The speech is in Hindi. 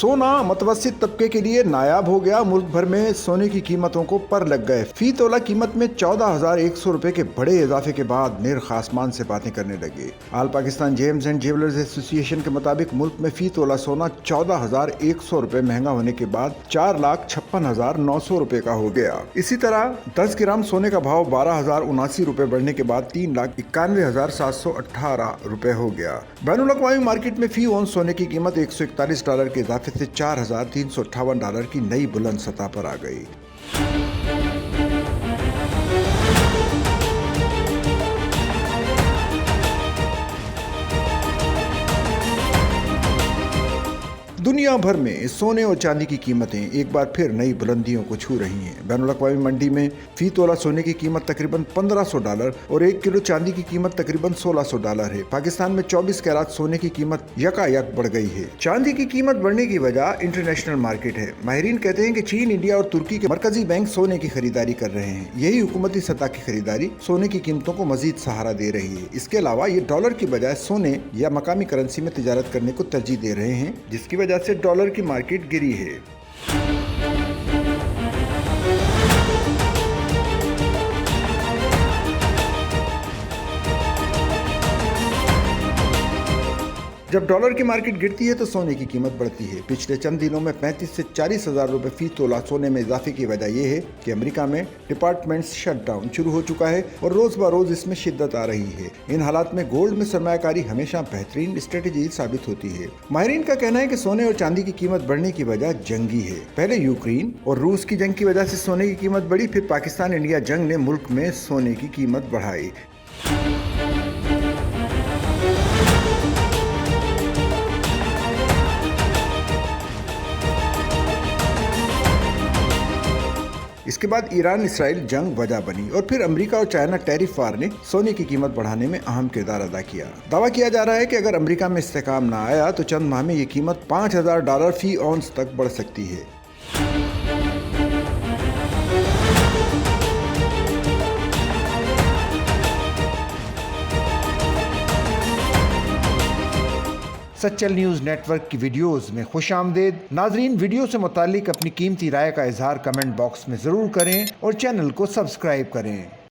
सोना मतवसित तबके के लिए नायाब हो गया। मुल्क भर में सोने की कीमतों को पर लग गए। फी तोला कीमत में 14,100 रुपए के बड़े इजाफे के बाद निर्ख आसमान से बातें करने लगे। All Pakistan gems and jewellers association के मुताबिक मुल्क में फी तोला सोना 14,100 रुपए महंगा होने के बाद 4,56,900 रुपए का हो गया। इसी तरह 10 ग्राम सोने का भाव 12,079 रुपए बढ़ने के बाद 3,91,718 रुपए हो गया। बैनुल अक़वामी मार्केट में फी ऑन सोने की कीमत $141 के इजाफे से $4,358 की नई बुलंद सतह पर आ गई। दुनिया भर में सोने और चांदी की कीमतें एक बार फिर नई बुलंदियों को छू रही हैं। बैनुल अक़वामी मंडी में फी तोला सोने की कीमत तकरीबन $1,500 और 1 किलो चांदी की कीमत तकरीबन $1,600 है। पाकिस्तान में 24 कैरात सोने की कीमत यकायक बढ़ गई है। चांदी की कीमत बढ़ने की वजह इंटरनेशनल मार्केट है। माहिरीन कहते हैं कि चीन, इंडिया और तुर्की के मरकजी बैंक सोने की खरीदारी कर रहे हैं। यही हुकूमती सतह की खरीदारी सोने की कीमतों को मजीद सहारा दे रही है। इसके अलावा ये डॉलर की बजाय सोने या मकामी करेंसी में तिजारत करने को तरजीह दे रहे हैं, जिसकी वजह से डॉलर की मार्केट गिरी है। जब डॉलर की मार्केट गिरती है तो सोने की कीमत बढ़ती है। पिछले चंद दिनों में 35 से 40 हजार रुपए फी तोला सोने में इजाफे की वजह यह है कि अमेरिका में डिपार्टमेंट्स शटडाउन शुरू हो चुका है और रोज ब रोज इसमें शिद्दत आ रही है। इन हालात में गोल्ड में सरमायाकारी हमेशा बेहतरीन स्ट्रेटेजी साबित होती है। माहिरीन का कहना है कि सोने और चांदी की कीमत बढ़ने की वजह जंगी है। पहले यूक्रेन और रूस की जंग की वजह से सोने की कीमत बढ़ी, फिर पाकिस्तान इंडिया जंग ने मुल्क में सोने की कीमत बढ़ाई। इसके बाद ईरान इसराइल जंग वजह बनी और फिर अमेरिका और चाइना टैरिफ वार ने सोने की कीमत बढ़ाने में अहम किरदार अदा किया। दावा किया जा रहा है कि अगर अमेरिका में इस्तेहकाम न आया तो चंद माह में ये कीमत $5,000 फी औंस तक बढ़ सकती है। सच्चल न्यूज़ नेटवर्क की वीडियोस में खुशामदीद। नाजरीन, वीडियो से मुतालिक अपनी कीमती राय का इजहार कमेंट बॉक्स में ज़रूर करें और चैनल को सब्सक्राइब करें।